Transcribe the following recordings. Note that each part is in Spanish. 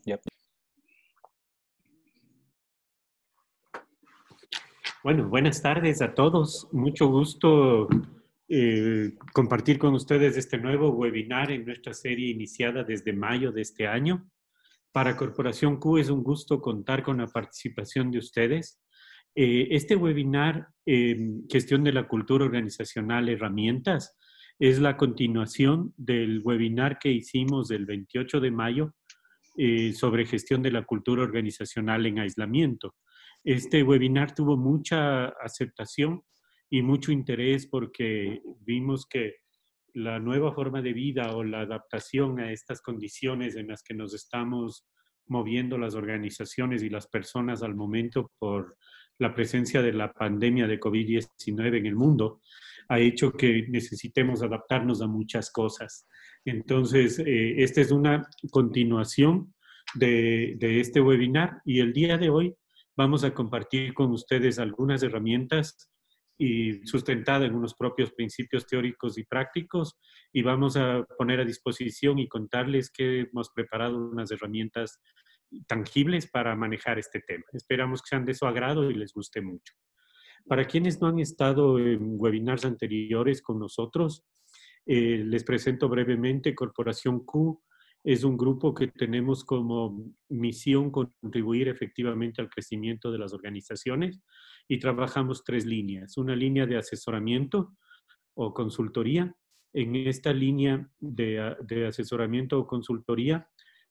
Yep. Bueno, buenas tardes a todos. Mucho gusto compartir con ustedes este nuevo webinar en nuestra serie iniciada desde mayo de este año. Para Corporación Q es un gusto contar con la participación de ustedes. Este webinar, Gestión de la Cultura Organizacional, Herramientas, es la continuación del webinar que hicimos el 28 de mayo sobre gestión de la cultura organizacional en aislamiento. Este webinar tuvo mucha aceptación y mucho interés porque vimos que la nueva forma de vida o la adaptación a estas condiciones en las que nos estamos moviendo las organizaciones y las personas al momento por la presencia de la pandemia de COVID-19 en el mundo, ha hecho que necesitemos adaptarnos a muchas cosas. Entonces, esta es una continuación de este webinar y el día de hoy vamos a compartir con ustedes algunas herramientas y sustentadas en unos propios principios teóricos y prácticos, y vamos a poner a disposición y contarles que hemos preparado unas herramientas tangibles para manejar este tema. Esperamos que sean de su agrado y les guste mucho. Para quienes no han estado en webinars anteriores con nosotros, les presento brevemente. Corporación Q es un grupo que tenemos como misión contribuir efectivamente al crecimiento de las organizaciones y trabajamos tres líneas. Una línea de asesoramiento o consultoría. En esta línea de asesoramiento o consultoría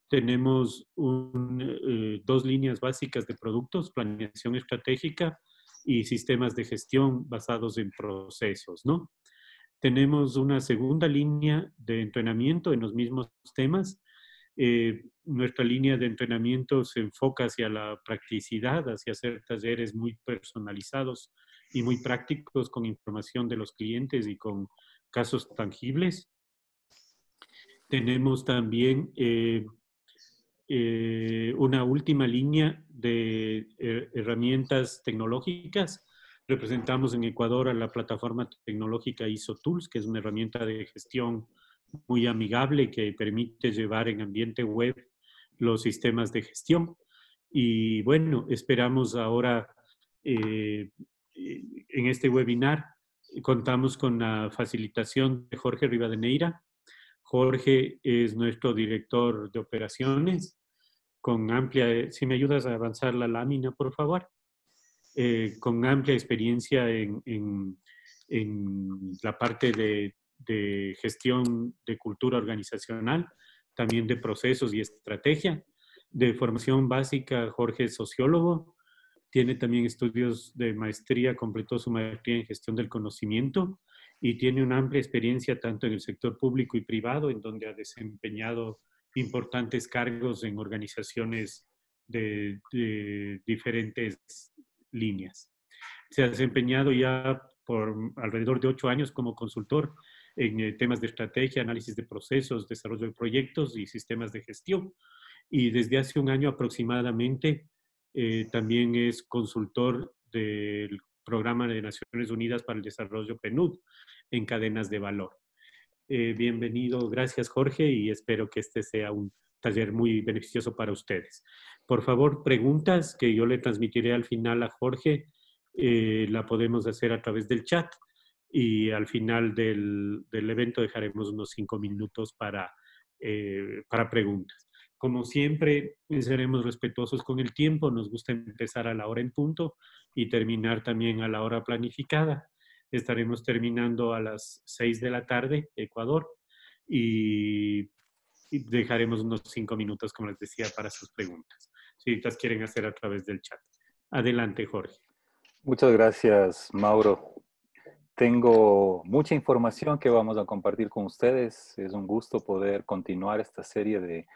tenemos dos líneas básicas de productos: planeación estratégica y sistemas de gestión basados en procesos, ¿no? Tenemos una segunda línea de entrenamiento en los mismos temas. Nuestra línea de entrenamiento se enfoca hacia la practicidad, hacia hacer talleres muy personalizados y muy prácticos con información de los clientes y con casos tangibles. Tenemos también una última línea de herramientas tecnológicas. Representamos en Ecuador a la plataforma tecnológica ISO Tools, que es una herramienta de gestión muy amigable que permite llevar en ambiente web los sistemas de gestión. Y bueno, esperamos ahora en este webinar contamos con la facilitación de Jorge Rivadeneira. Jorge es nuestro director de operaciones con amplia, si me ayudas a avanzar la lámina, por favor, con amplia experiencia en la parte de gestión de cultura organizacional, también de procesos y estrategia. De formación básica, Jorge es sociólogo, tiene también estudios de maestría, completó su maestría en gestión del conocimiento y tiene una amplia experiencia tanto en el sector público y privado, en donde ha desempeñado importantes cargos en organizaciones de diferentes líneas. Se ha desempeñado ya por alrededor de 8 años como consultor en temas de estrategia, análisis de procesos, desarrollo de proyectos y sistemas de gestión. Y desde hace un año aproximadamente también es consultor del Programa de Naciones Unidas para el Desarrollo PNUD en cadenas de valor. Bienvenido, gracias Jorge, y espero que este sea un taller muy beneficioso para ustedes. Por favor, preguntas que yo le transmitiré al final a Jorge, la podemos hacer a través del chat y al final del evento dejaremos unos 5 minutos para preguntas. Como siempre, seremos respetuosos con el tiempo, nos gusta empezar a la hora en punto y terminar también a la hora planificada. Estaremos terminando a las 6 de la tarde, Ecuador, y dejaremos unos 5 minutos, como les decía, para sus preguntas, si las quieren hacer a través del chat. Adelante, Jorge. Muchas gracias, Mauro. Tengo mucha información que vamos a compartir con ustedes. Es un gusto poder continuar esta serie de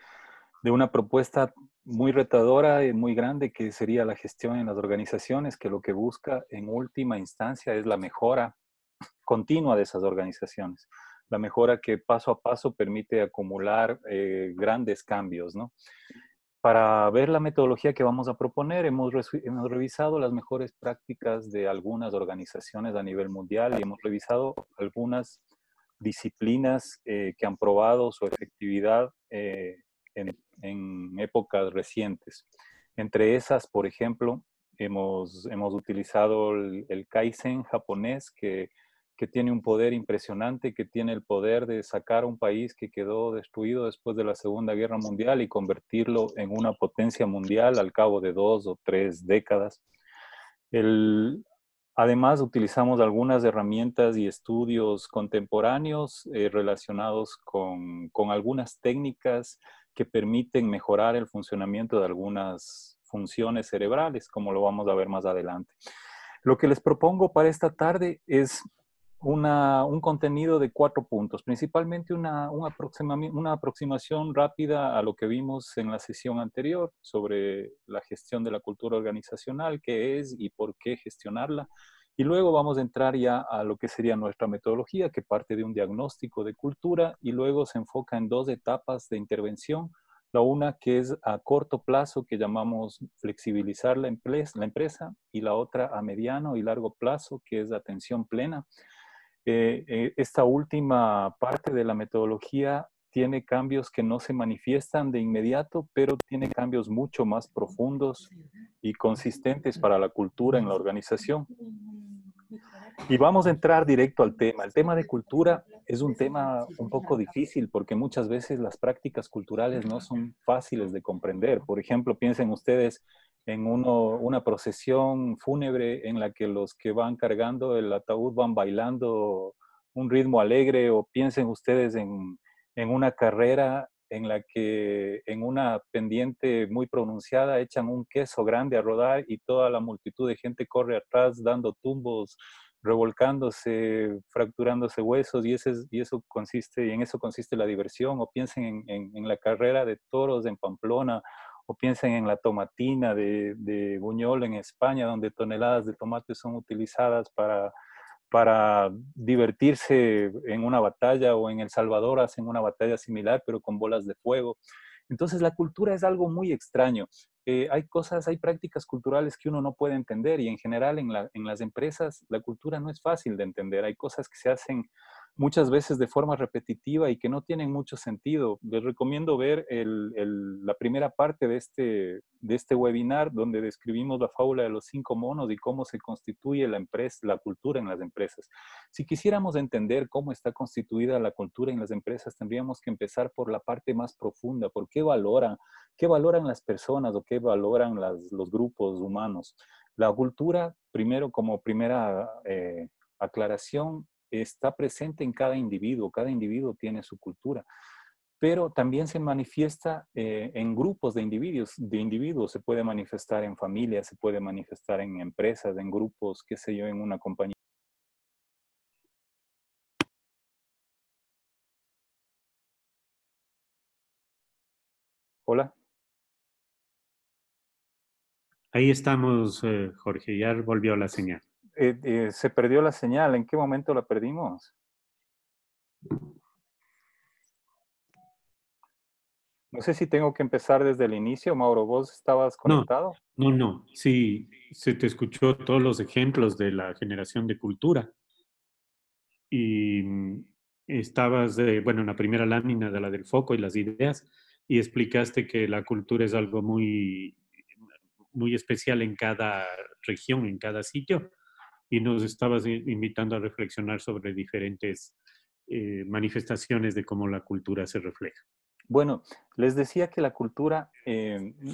una propuesta muy retadora y muy grande que sería la gestión en las organizaciones, que lo que busca en última instancia es la mejora continua de esas organizaciones. La mejora que paso a paso permite acumular grandes cambios, ¿no? Para ver la metodología que vamos a proponer, hemos revisado las mejores prácticas de algunas organizaciones a nivel mundial y hemos revisado algunas disciplinas que han probado su efectividad en en épocas recientes. Entre esas, por ejemplo, hemos utilizado el Kaizen japonés, que tiene un poder impresionante, que tiene el poder de sacar un país que quedó destruido después de la Segunda Guerra Mundial y convertirlo en una potencia mundial al cabo de 2 o 3 décadas. El, Además, utilizamos algunas herramientas y estudios contemporáneos relacionados con algunas técnicas que permiten mejorar el funcionamiento de algunas funciones cerebrales, como lo vamos a ver más adelante. Lo que les propongo para esta tarde es un contenido de 4 puntos, principalmente una aproximación rápida a lo que vimos en la sesión anterior sobre la gestión de la cultura organizacional, qué es y por qué gestionarla. Y luego vamos a entrar ya a lo que sería nuestra metodología, que parte de un diagnóstico de cultura y luego se enfoca en 2 etapas de intervención. La una que es a corto plazo, que llamamos flexibilizar la empresa, y la otra a mediano y largo plazo, que es atención plena. Esta última parte de la metodología tiene cambios que no se manifiestan de inmediato, pero tiene cambios mucho más profundos y consistentes para la cultura en la organización. Y vamos a entrar directo al tema. El tema de cultura es un tema un poco difícil porque muchas veces las prácticas culturales no son fáciles de comprender. Por ejemplo, piensen ustedes en una procesión fúnebre en la que los que van cargando el ataúd van bailando un ritmo alegre, o piensen ustedes en una carrera en la que en una pendiente muy pronunciada echan un queso grande a rodar y toda la multitud de gente corre atrás dando tumbos, revolcándose, fracturándose huesos, y en eso consiste la diversión. O piensen en la carrera de toros en Pamplona, o piensen en la tomatina de Buñol en España, donde toneladas de tomates son utilizadas para divertirse en una batalla, o en El Salvador hacen una batalla similar, pero con bolas de fuego. Entonces la cultura es algo muy extraño. Hay prácticas culturales que uno no puede entender, y en general en las empresas la cultura no es fácil de entender. Hay cosas que se hacen muchas veces de forma repetitiva y que no tienen mucho sentido. Les recomiendo ver la primera parte de este webinar, donde describimos la fábula de los 5 monos y cómo se constituye la cultura en las empresas. Si quisiéramos entender cómo está constituida la cultura en las empresas, tendríamos que empezar por la parte más profunda. ¿Por qué valoran las personas, o qué valoran los grupos humanos? La cultura, primero, como primera aclaración, está presente en cada individuo. Cada individuo tiene su cultura, pero también se manifiesta en grupos de individuos. Se puede manifestar en familias, se puede manifestar en empresas, en grupos, qué sé yo, en una compañía. Hola. Ahí estamos, Jorge, ya volvió la señal. Se perdió la señal. ¿En qué momento la perdimos? No sé si tengo que empezar desde el inicio. Mauro, ¿vos estabas No, conectado? no. Sí, se te escuchó todos los ejemplos de la generación de cultura. Y estabas, bueno, en la primera lámina de la del foco y las ideas, y explicaste que la cultura es algo muy especial en cada región, en cada sitio, y nos estabas invitando a reflexionar sobre diferentes manifestaciones de cómo la cultura se refleja. Bueno, les decía que la cultura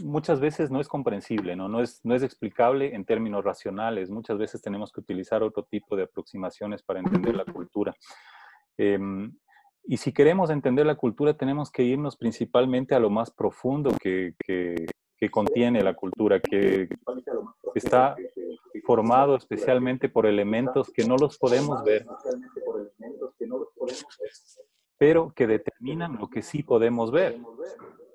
muchas veces no es comprensible, ¿no? No es explicable en términos racionales. Muchas veces tenemos que utilizar otro tipo de aproximaciones para entender la cultura. Em, y si queremos entender la cultura, tenemos que irnos principalmente a lo más profundo que contiene la cultura, que está formado especialmente por elementos que no los podemos ver, pero que determinan lo que sí podemos ver,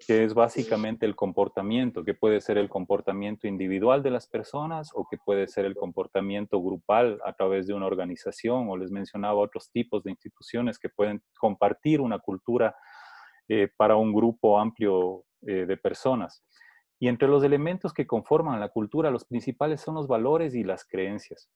que es básicamente el comportamiento, que puede ser el comportamiento individual de las personas, o que puede ser el comportamiento grupal a través de una organización. O les mencionaba otros tipos de instituciones que pueden compartir una cultura para un grupo amplio de personas. Y entre los elementos que conforman la cultura, los principales son los valores y las creencias.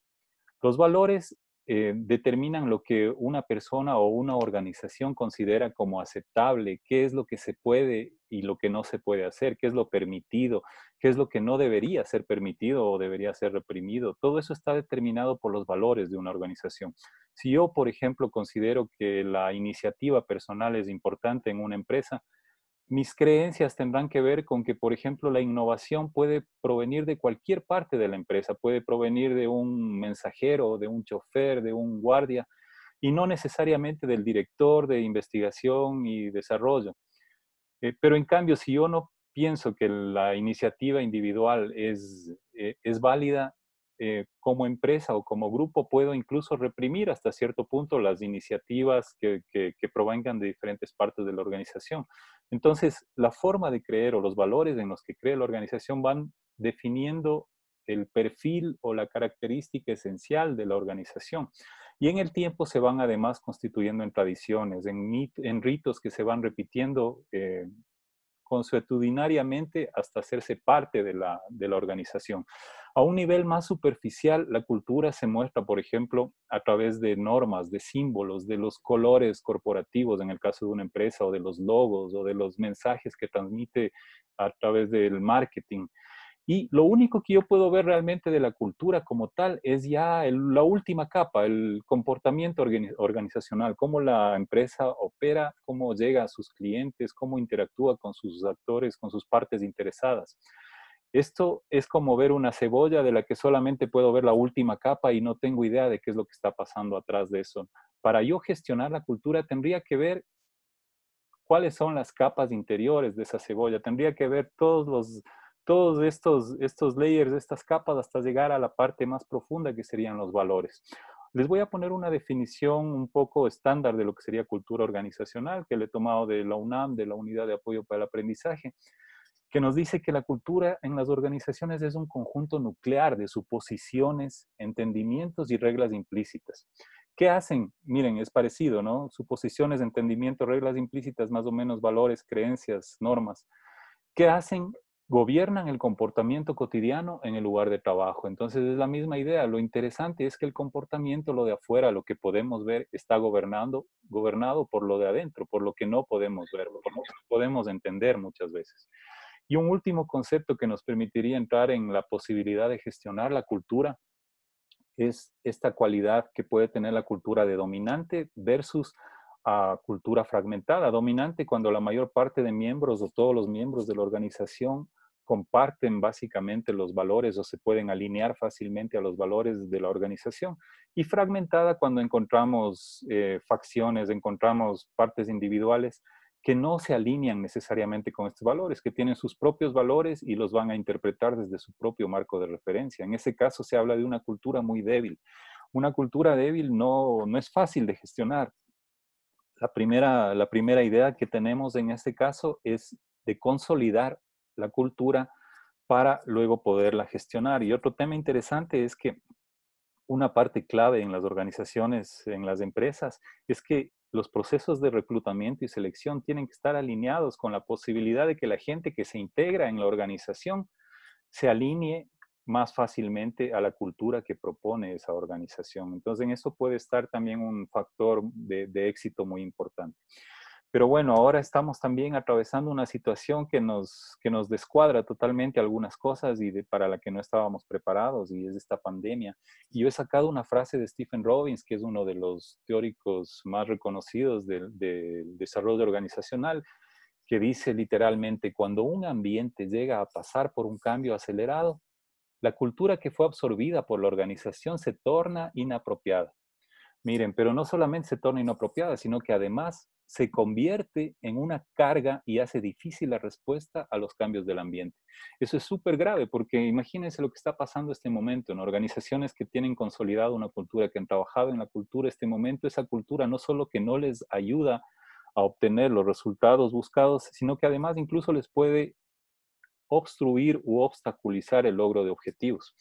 Los valores determinan lo que una persona o una organización considera como aceptable, qué es lo que se puede y lo que no se puede hacer, qué es lo permitido, qué es lo que no debería ser permitido o debería ser reprimido. Todo eso está determinado por los valores de una organización. Si yo, por ejemplo, considero que la iniciativa personal es importante en una empresa, mis creencias tendrán que ver con que, por ejemplo, la innovación puede provenir de cualquier parte de la empresa, puede provenir de un mensajero, de un chofer, de un guardia, y no necesariamente del director de investigación y desarrollo. Pero en cambio, si yo no pienso que la iniciativa individual es válida, como empresa o como grupo puedo incluso reprimir hasta cierto punto las iniciativas que provengan de diferentes partes de la organización. Entonces, la forma de creer o los valores en los que cree la organización van definiendo el perfil o la característica esencial de la organización. Y en el tiempo se van además constituyendo en tradiciones, en ritos que se van repitiendo consuetudinariamente hasta hacerse parte de la organización. A un nivel más superficial, la cultura se muestra, por ejemplo, a través de normas, de símbolos, de los colores corporativos, en el caso de una empresa, o de los logos, o de los mensajes que transmite a través del marketing. Y lo único que yo puedo ver realmente de la cultura como tal es ya la última capa, el comportamiento organizacional, cómo la empresa opera, cómo llega a sus clientes, cómo interactúa con sus actores, con sus partes interesadas. Esto es como ver una cebolla de la que solamente puedo ver la última capa y no tengo idea de qué es lo que está pasando atrás de eso. Para yo gestionar la cultura tendría que ver cuáles son las capas interiores de esa cebolla. Tendría que ver todos estos layers, estas capas, hasta llegar a la parte más profunda que serían los valores. Les voy a poner una definición un poco estándar de lo que sería cultura organizacional, que le he tomado de la UNAM, de la Unidad de Apoyo para el Aprendizaje, que nos dice que la cultura en las organizaciones es un conjunto nuclear de suposiciones, entendimientos y reglas implícitas. ¿Qué hacen? Miren, es parecido, ¿no? Suposiciones, entendimientos, reglas implícitas, más o menos valores, creencias, normas. ¿Qué hacen? Gobiernan el comportamiento cotidiano en el lugar de trabajo. Entonces es la misma idea. Lo interesante es que el comportamiento, lo de afuera, lo que podemos ver, está gobernado por lo de adentro, por lo que no podemos ver, por lo que no podemos entender muchas veces. Y un último concepto que nos permitiría entrar en la posibilidad de gestionar la cultura es esta cualidad que puede tener la cultura de dominante versus cultura fragmentada. Dominante cuando la mayor parte de miembros o todos los miembros de la organización comparten básicamente los valores o se pueden alinear fácilmente a los valores de la organización. Y fragmentada cuando encontramos facciones, encontramos partes individuales que no se alinean necesariamente con estos valores, que tienen sus propios valores y los van a interpretar desde su propio marco de referencia. En ese caso se habla de una cultura muy débil. Una cultura débil no es fácil de gestionar. La primera idea que tenemos en este caso es de consolidar la cultura para luego poderla gestionar. Y otro tema interesante es que una parte clave en las organizaciones, en las empresas, es que los procesos de reclutamiento y selección tienen que estar alineados con la posibilidad de que la gente que se integra en la organización se alinee más fácilmente a la cultura que propone esa organización. Entonces, en eso puede estar también un factor de éxito muy importante. Pero bueno, ahora estamos también atravesando una situación que nos descuadra totalmente algunas cosas para la que no estábamos preparados, y es esta pandemia. Y yo he sacado una frase de Stephen Robbins, que es uno de los teóricos más reconocidos del desarrollo organizacional, que dice literalmente: cuando un ambiente llega a pasar por un cambio acelerado, la cultura que fue absorbida por la organización se torna inapropiada. Miren, pero no solamente se torna inapropiada, sino que además se convierte en una carga y hace difícil la respuesta a los cambios del ambiente. Eso es súper grave, porque imagínense lo que está pasando en este momento en organizaciones que tienen consolidado una cultura, que han trabajado en la cultura. Este momento, esa cultura no solo que no les ayuda a obtener los resultados buscados, sino que además incluso les puede obstruir u obstaculizar el logro de objetivos.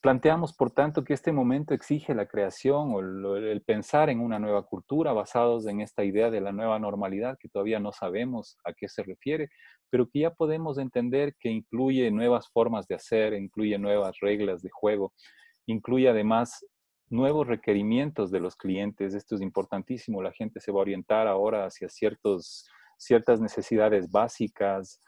Planteamos, por tanto, que este momento exige la creación o el pensar en una nueva cultura basados en esta idea de la nueva normalidad, que todavía no sabemos a qué se refiere, pero que ya podemos entender que incluye nuevas formas de hacer, incluye nuevas reglas de juego, incluye además nuevos requerimientos de los clientes. Esto es importantísimo. La gente se va a orientar ahora hacia ciertas necesidades básicas.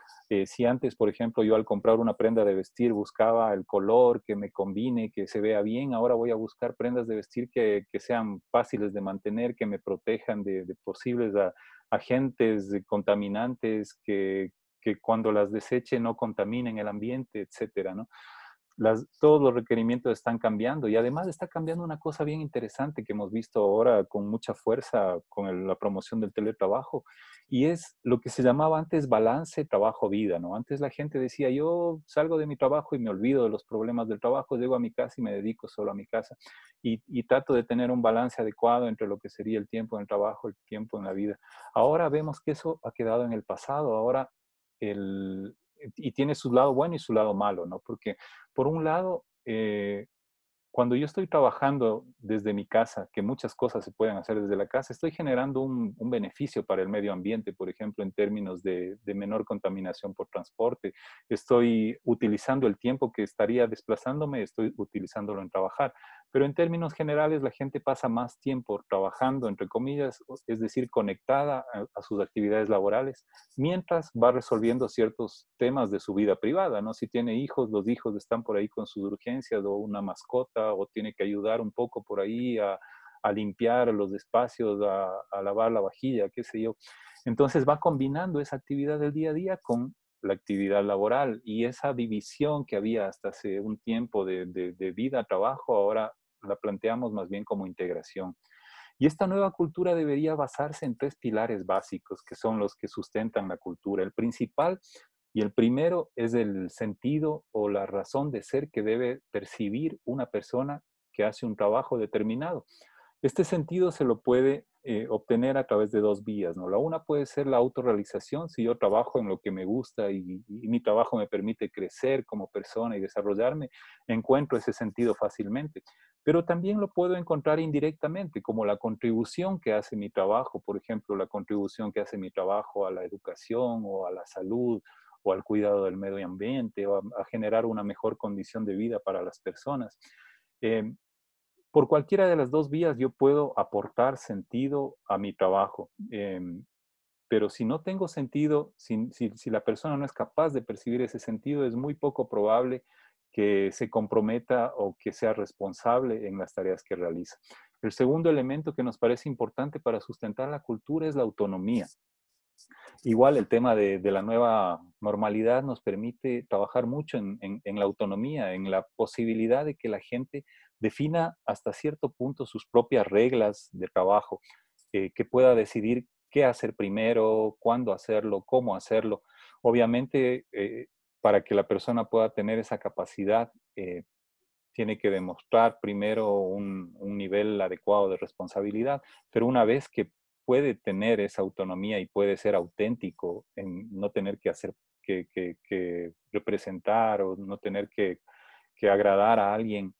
Si antes, por ejemplo, yo al comprar una prenda de vestir buscaba el color que me combine, que se vea bien, ahora voy a buscar prendas de vestir que sean fáciles de mantener, que me protejan de posibles agentes contaminantes, que cuando las deseche no contaminen el ambiente, etcétera, ¿no? Todos los requerimientos están cambiando y además está cambiando una cosa bien interesante que hemos visto ahora con mucha fuerza con la promoción del teletrabajo y es lo que se llamaba antes balance trabajo-vida, ¿no? Antes la gente decía, yo salgo de mi trabajo y me olvido de los problemas del trabajo, llego a mi casa y me dedico solo a mi casa y trato de tener un balance adecuado entre lo que sería el tiempo en el trabajo, el tiempo en la vida. Ahora vemos que eso ha quedado en el pasado, ahora el, y tiene su lado bueno y su lado malo, ¿no? Porque por un lado, cuando yo estoy trabajando desde mi casa, que muchas cosas se pueden hacer desde la casa, estoy generando un beneficio para el medio ambiente, por ejemplo, en términos de menor contaminación por transporte. Estoy utilizando el tiempo que estaría desplazándome, estoy utilizándolo en trabajar. Pero en términos generales, la gente pasa más tiempo trabajando, entre comillas, es decir, conectada a sus actividades laborales, mientras va resolviendo ciertos temas de su vida privada, ¿no? Si tiene hijos, los hijos están por ahí con sus urgencias o una mascota o tiene que ayudar un poco por ahí a limpiar los espacios, a lavar la vajilla, qué sé yo. Entonces va combinando esa actividad del día a día con la actividad laboral y esa división que había hasta hace un tiempo de vida, trabajo, ahora la planteamos más bien como integración. Y esta nueva cultura debería basarse en tres pilares básicos que son los que sustentan la cultura. El principal y el primero es el sentido o la razón de ser que debe percibir una persona que hace un trabajo determinado. Este sentido se lo puede obtener a través de dos vías, ¿no? La una puede ser la autorrealización, si yo trabajo en lo que me gusta y mi trabajo me permite crecer como persona y desarrollarme, encuentro ese sentido fácilmente. Pero también lo puedo encontrar indirectamente, como la contribución que hace mi trabajo, por ejemplo, la contribución que hace mi trabajo a la educación o a la salud o al cuidado del medio ambiente o a generar una mejor condición de vida para las personas. Eh, por cualquiera de las dos vías yo puedo aportar sentido a mi trabajo. Pero si no tengo sentido, si la persona no es capaz de percibir ese sentido, es muy poco probable que se comprometa o que sea responsable en las tareas que realiza. El segundo elemento que nos parece importante para sustentar la cultura es la autonomía. Igual el tema de la nueva normalidad nos permite trabajar mucho en la autonomía, en la posibilidad de que la gente defina hasta cierto punto sus propias reglas de trabajo, que pueda decidir qué hacer primero, cuándo hacerlo, cómo hacerlo. Obviamente, para que la persona pueda tener esa capacidad, tiene que demostrar primero un nivel adecuado de responsabilidad, pero una vez que puede tener esa autonomía y puede ser auténtico en no tener que hacer, que representar o no tener que agradar a alguien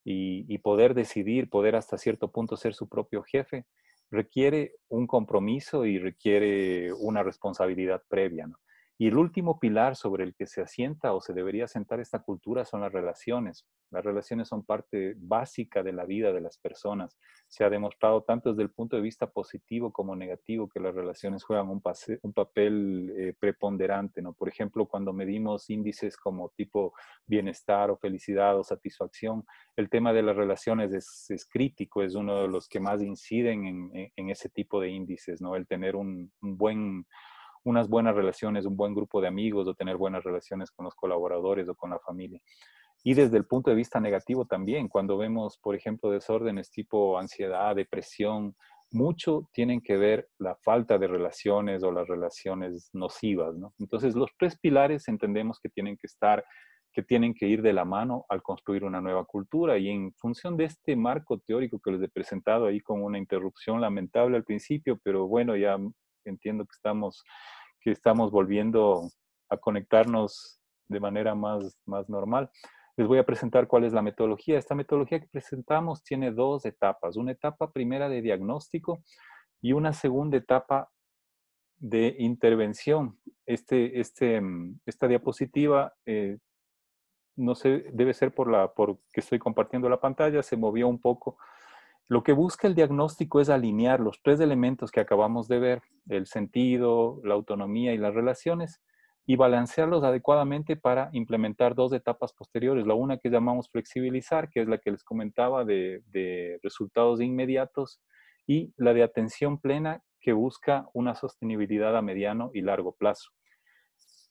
y poder decidir, poder hasta cierto punto ser su propio jefe, requiere un compromiso y requiere una responsabilidad previa, ¿no? Y el último pilar sobre el que se asienta o se debería asentar esta cultura son las relaciones. Las relaciones son parte básica de la vida de las personas. Se ha demostrado tanto desde el punto de vista positivo como negativo que las relaciones juegan un papel preponderante, ¿no? Por ejemplo, cuando medimos índices como tipo bienestar o felicidad o satisfacción, el tema de las relaciones es crítico, es uno de los que más inciden en ese tipo de índices, ¿no? El tener unas buenas relaciones, un buen grupo de amigos o tener buenas relaciones con los colaboradores o con la familia. Y desde el punto de vista negativo también, cuando vemos, por ejemplo, desórdenes tipo ansiedad, depresión, mucho tienen que ver la falta de relaciones o las relaciones nocivas, ¿no? Entonces, los tres pilares entendemos que tienen que ir de la mano al construir una nueva cultura y en función de este marco teórico que les he presentado ahí con una interrupción lamentable al principio, pero bueno, ya entiendo que estamos volviendo a conectarnos de manera más normal. Les voy a presentar cuál es la metodología. Esta metodología que presentamos tiene dos etapas. Una etapa primera de diagnóstico y una segunda etapa de intervención. Esta diapositiva no sé, debe ser por que estoy compartiendo la pantalla, se movió un poco. Lo que busca el diagnóstico es alinear los tres elementos que acabamos de ver, el sentido, la autonomía y las relaciones, y balancearlos adecuadamente para implementar dos etapas posteriores. La una que llamamos flexibilizar, que es la que les comentaba de resultados inmediatos, y la de atención plena, que busca una sostenibilidad a mediano y largo plazo.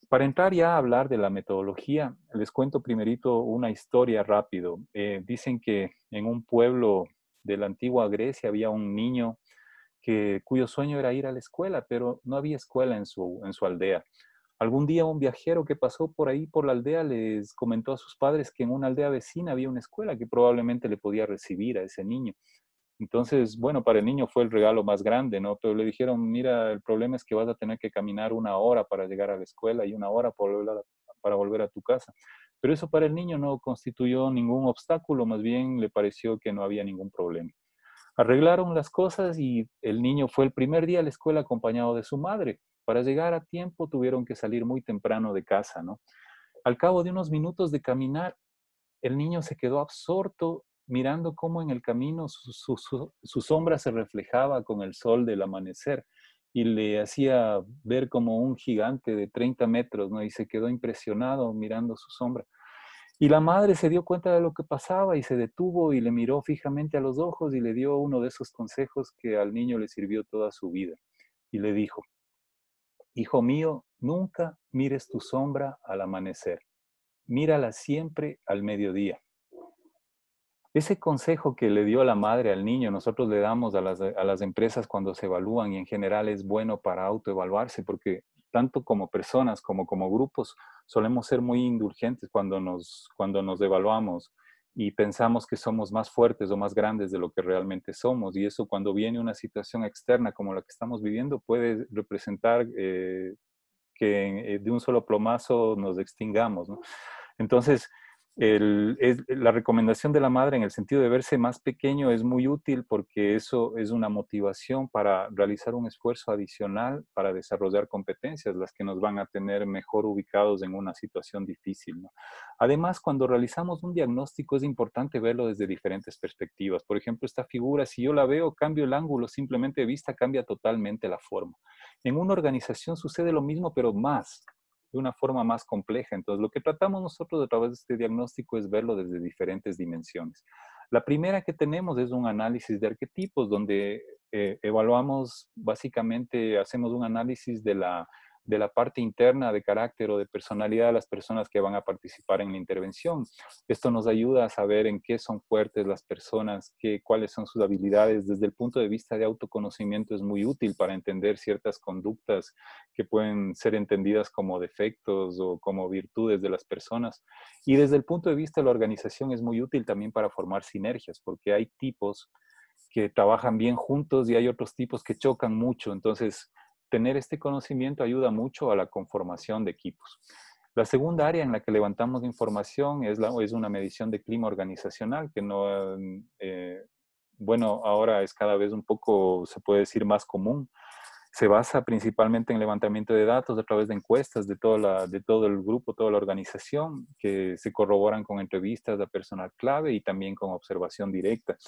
Para entrar ya a hablar de la metodología, les cuento primerito una historia rápido. Dicen que en un pueblo de la antigua Grecia había un niño cuyo sueño era ir a la escuela, pero no había escuela en su aldea. Algún día un viajero que pasó por ahí, por la aldea, les comentó a sus padres que en una aldea vecina había una escuela que probablemente le podía recibir a ese niño. Entonces, bueno, para el niño fue el regalo más grande, ¿no? Pero le dijeron, mira, el problema es que vas a tener que caminar una hora para llegar a la escuela y una hora para volver a tu casa. Pero eso para el niño no constituyó ningún obstáculo, más bien le pareció que no había ningún problema. Arreglaron las cosas y el niño fue el primer día a la escuela acompañado de su madre. Para llegar a tiempo tuvieron que salir muy temprano de casa, ¿no? Al cabo de unos minutos de caminar, el niño se quedó absorto mirando cómo en el camino su sombra se reflejaba con el sol del amanecer y le hacía ver como un gigante de 30 metros, ¿no? Y se quedó impresionado mirando su sombra. Y la madre se dio cuenta de lo que pasaba y se detuvo y le miró fijamente a los ojos y le dio uno de esos consejos que al niño le sirvió toda su vida. Y le dijo, hijo mío, nunca mires tu sombra al amanecer, mírala siempre al mediodía. Ese consejo que le dio la madre al niño, nosotros le damos a las empresas cuando se evalúan y en general es bueno para autoevaluarse porque tanto como personas como grupos solemos ser muy indulgentes cuando nos evaluamos y pensamos que somos más fuertes o más grandes de lo que realmente somos. Y eso cuando viene una situación externa como la que estamos viviendo puede representar que de un solo plomazo nos extingamos, ¿no? Entonces, la recomendación de la madre en el sentido de verse más pequeño es muy útil porque eso es una motivación para realizar un esfuerzo adicional para desarrollar competencias, las que nos van a tener mejor ubicados en una situación difícil, ¿no? Además, cuando realizamos un diagnóstico es importante verlo desde diferentes perspectivas. Por ejemplo, esta figura, si yo la veo, cambio el ángulo, simplemente de vista cambia totalmente la forma. En una organización sucede lo mismo, pero más, de una forma más compleja. Entonces, lo que tratamos nosotros a través de este diagnóstico es verlo desde diferentes dimensiones. La primera que tenemos es un análisis de arquetipos, donde evaluamos, básicamente, hacemos un análisis de la parte interna de carácter o de personalidad de las personas que van a participar en la intervención. Esto nos ayuda a saber en qué son fuertes las personas, cuáles son sus habilidades. Desde el punto de vista de autoconocimiento es muy útil para entender ciertas conductas que pueden ser entendidas como defectos o como virtudes de las personas. Y desde el punto de vista de la organización es muy útil también para formar sinergias, porque hay tipos que trabajan bien juntos y hay otros tipos que chocan mucho. Entonces, tener este conocimiento ayuda mucho a la conformación de equipos. La segunda área en la que levantamos información es una medición de clima organizacional, que no, bueno, ahora es cada vez un poco, se puede decir, más común. Se basa principalmente en levantamiento de datos a través de encuestas de todo el grupo, toda la organización, que se corroboran con entrevistas a personal clave y también con observación directa.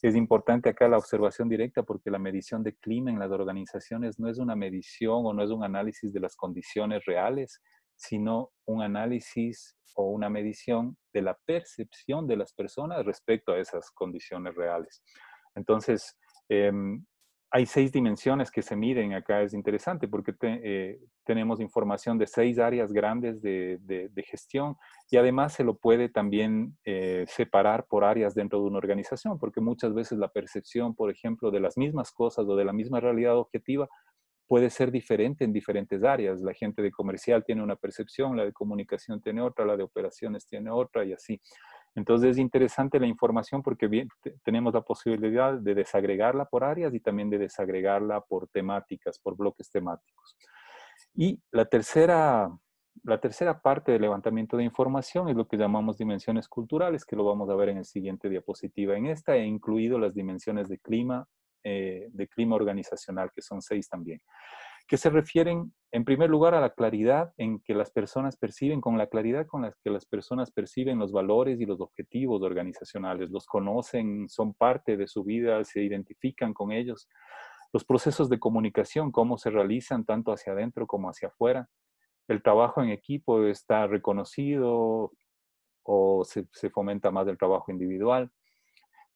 Es importante acá la observación directa porque la medición de clima en las organizaciones no es una medición o no es un análisis de las condiciones reales, sino un análisis o una medición de la percepción de las personas respecto a esas condiciones reales. Entonces, hay 6 dimensiones que se miden acá. Es interesante porque tenemos información de 6 áreas grandes de gestión y además se lo puede también separar por áreas dentro de una organización, porque muchas veces la percepción, por ejemplo, de las mismas cosas o de la misma realidad objetiva puede ser diferente en diferentes áreas. La gente de comercial tiene una percepción, la de comunicación tiene otra, la de operaciones tiene otra y así. Entonces es interesante la información porque tenemos la posibilidad de desagregarla por áreas y también de desagregarla por temáticas, por bloques temáticos. Y la tercera parte del levantamiento de información es lo que llamamos dimensiones culturales, que lo vamos a ver en el siguiente diapositiva. En esta he incluido las dimensiones de clima organizacional, que son 6 también. que se refieren, en primer lugar, a la claridad en que las personas perciben, con la claridad con la que las personas perciben los valores y los objetivos organizacionales, los conocen, son parte de su vida, se identifican con ellos. Los procesos de comunicación, cómo se realizan tanto hacia adentro como hacia afuera. El trabajo en equipo está reconocido o se fomenta más el trabajo individual.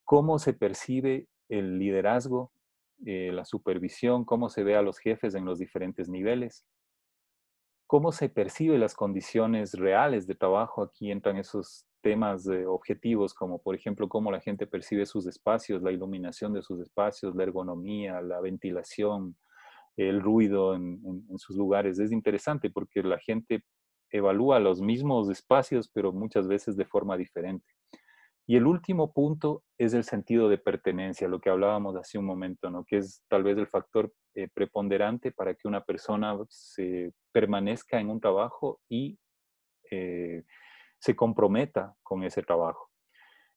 Cómo se percibe el liderazgo, la supervisión, cómo se ve a los jefes en los diferentes niveles, cómo se percibe las condiciones reales de trabajo. Aquí entran esos temas objetivos, como por ejemplo cómo la gente percibe sus espacios, la iluminación de sus espacios, la ergonomía, la ventilación, el ruido en sus lugares. Es interesante porque la gente evalúa los mismos espacios, pero muchas veces de forma diferente. Y el último punto es el sentido de pertenencia, lo que hablábamos hace un momento, ¿no? Que es tal vez el factor preponderante para que una persona se permanezca en un trabajo y se comprometa con ese trabajo.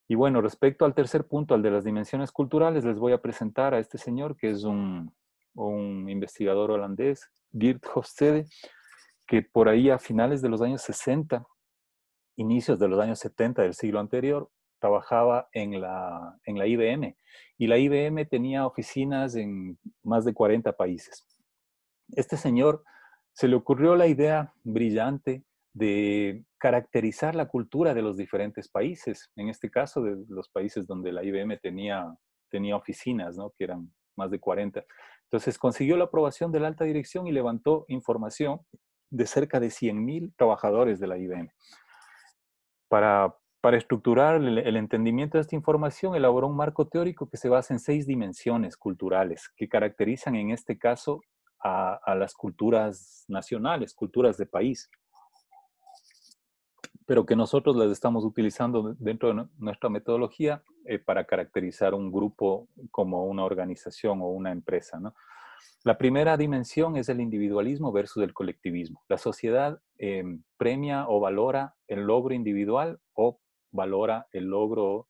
Y bueno, respecto al tercer punto, al de las dimensiones culturales, les voy a presentar a este señor, que es un investigador holandés, Geert Hofstede, que por ahí a finales de los años 60, inicios de los años 70 del siglo anterior, trabajaba en la IBM. Y la IBM tenía oficinas en más de 40 países. Este señor se le ocurrió la idea brillante de caracterizar la cultura de los diferentes países, en este caso de los países donde la IBM tenía oficinas, ¿no? Que eran más de 40. Entonces consiguió la aprobación de la alta dirección y levantó información de cerca de 100,000 trabajadores de la IBM. Para estructurar el entendimiento de esta información, elaboró un marco teórico que se basa en 6 dimensiones culturales que caracterizan en este caso a las culturas nacionales, culturas de país, pero que nosotros las estamos utilizando dentro de nuestra metodología para caracterizar un grupo como una organización o una empresa, ¿no? La primera dimensión es el individualismo versus el colectivismo. La sociedad premia o valora el logro individual o valora el logro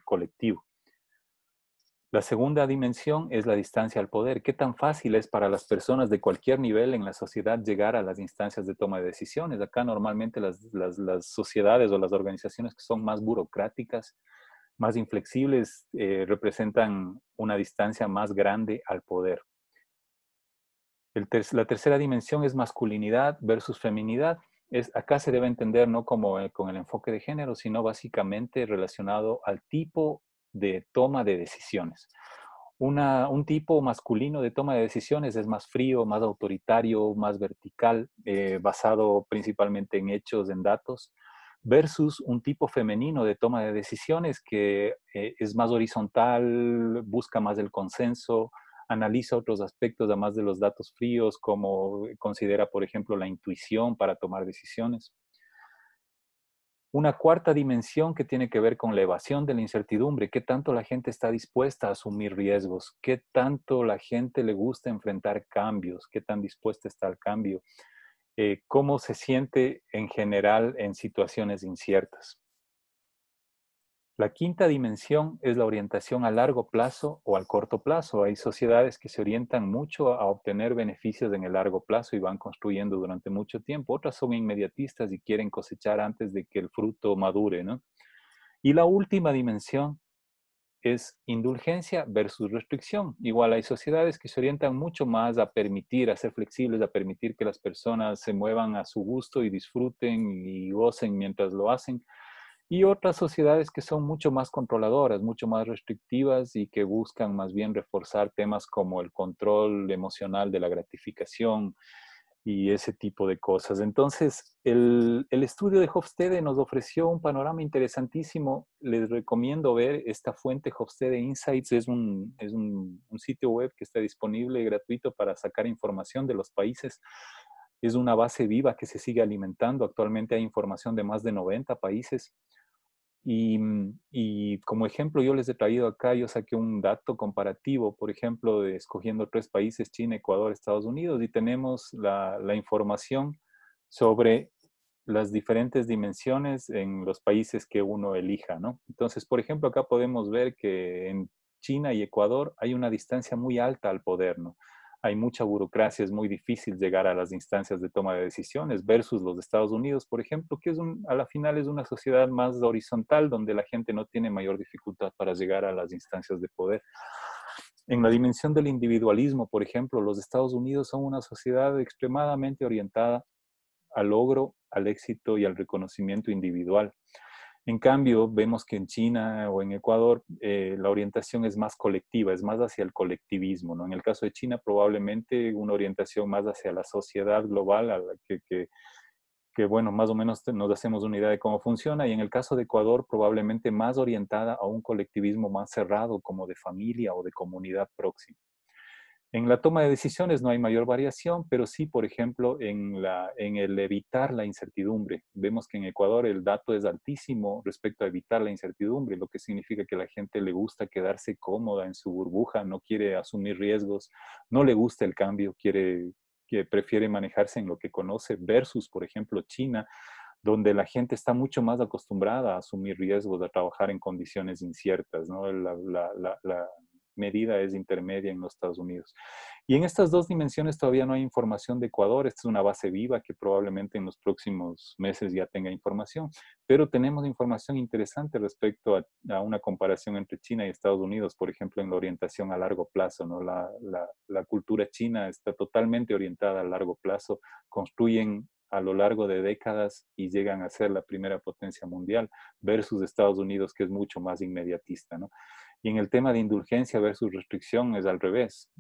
colectivo. La segunda dimensión es la distancia al poder. ¿Qué tan fácil es para las personas de cualquier nivel en la sociedad llegar a las instancias de toma de decisiones? Acá normalmente las sociedades o las organizaciones que son más burocráticas, más inflexibles, representan una distancia más grande al poder. La tercera dimensión es masculinidad versus feminidad. Acá se debe entender no como con el enfoque de género, sino básicamente relacionado al tipo de toma de decisiones. Un tipo masculino de toma de decisiones es más frío, más autoritario, más vertical, basado principalmente en hechos, en datos, versus un tipo femenino de toma de decisiones que es más horizontal, busca más el consenso, analiza otros aspectos además de los datos fríos, como considera, por ejemplo, la intuición para tomar decisiones. Una cuarta dimensión que tiene que ver con la evasión de la incertidumbre, qué tanto la gente está dispuesta a asumir riesgos, qué tanto la gente le gusta enfrentar cambios, qué tan dispuesta está al cambio, cómo se siente en general en situaciones inciertas. La quinta dimensión es la orientación a largo plazo o al corto plazo. Hay sociedades que se orientan mucho a obtener beneficios en el largo plazo y van construyendo durante mucho tiempo. Otras son inmediatistas y quieren cosechar antes de que el fruto madure, ¿no? Y la última dimensión es indulgencia versus restricción. Igual hay sociedades que se orientan mucho más a permitir, a ser flexibles, a permitir que las personas se muevan a su gusto y disfruten y gocen mientras lo hacen. Y otras sociedades que son mucho más controladoras, mucho más restrictivas y que buscan más bien reforzar temas como el control emocional de la gratificación y ese tipo de cosas. Entonces, el estudio de Hofstede nos ofreció un panorama interesantísimo. Les recomiendo ver esta fuente, Hofstede Insights. Es un sitio web que está disponible gratuito para sacar información de los países. Es una base viva que se sigue alimentando. Actualmente hay información de más de 90 países. Y como ejemplo, yo les he traído acá, yo saqué un dato comparativo, por ejemplo, de escogiendo 3 países, China, Ecuador, Estados Unidos, y tenemos la información sobre las diferentes dimensiones en los países que uno elija, ¿no? Entonces, por ejemplo, acá podemos ver que en China y Ecuador hay una distancia muy alta al poder, ¿no? hay mucha burocracia, es muy difícil llegar a las instancias de toma de decisiones versus los Estados Unidos, por ejemplo, que a la final es una sociedad más horizontal donde la gente no tiene mayor dificultad para llegar a las instancias de poder. En la dimensión del individualismo, por ejemplo, los Estados Unidos son una sociedad extremadamente orientada al logro, al éxito y al reconocimiento individual. En cambio, vemos que en China o en Ecuador la orientación es más colectiva, es más hacia el colectivismo, ¿no? En el caso de China, probablemente una orientación más hacia la sociedad global, a la que, bueno, más o menos nos hacemos una idea de cómo funciona, y en el caso de Ecuador, probablemente más orientada a un colectivismo más cerrado, como de familia o de comunidad próxima. En la toma de decisiones no hay mayor variación, pero sí, por ejemplo, en el evitar la incertidumbre. Vemos que en Ecuador el dato es altísimo respecto a evitar la incertidumbre, lo que significa que a la gente le gusta quedarse cómoda en su burbuja, no quiere asumir riesgos, no le gusta el cambio, que prefiere manejarse en lo que conoce, versus, por ejemplo, China, donde la gente está mucho más acostumbrada a asumir riesgos, a trabajar en condiciones inciertas, ¿no? La medida es intermedia en los Estados Unidos. Y en estas dos dimensiones todavía no hay información de Ecuador. Esta es una base viva que probablemente en los próximos meses ya tenga información, pero tenemos información interesante respecto a una comparación entre China y Estados Unidos, por ejemplo, en la orientación a largo plazo, ¿no? La cultura china está totalmente orientada a largo plazo, construyen a lo largo de décadas y llegan a ser la primera potencia mundial versus Estados Unidos, que es mucho más inmediatista, ¿no? Y en el tema de indulgencia versus restricción es al revés.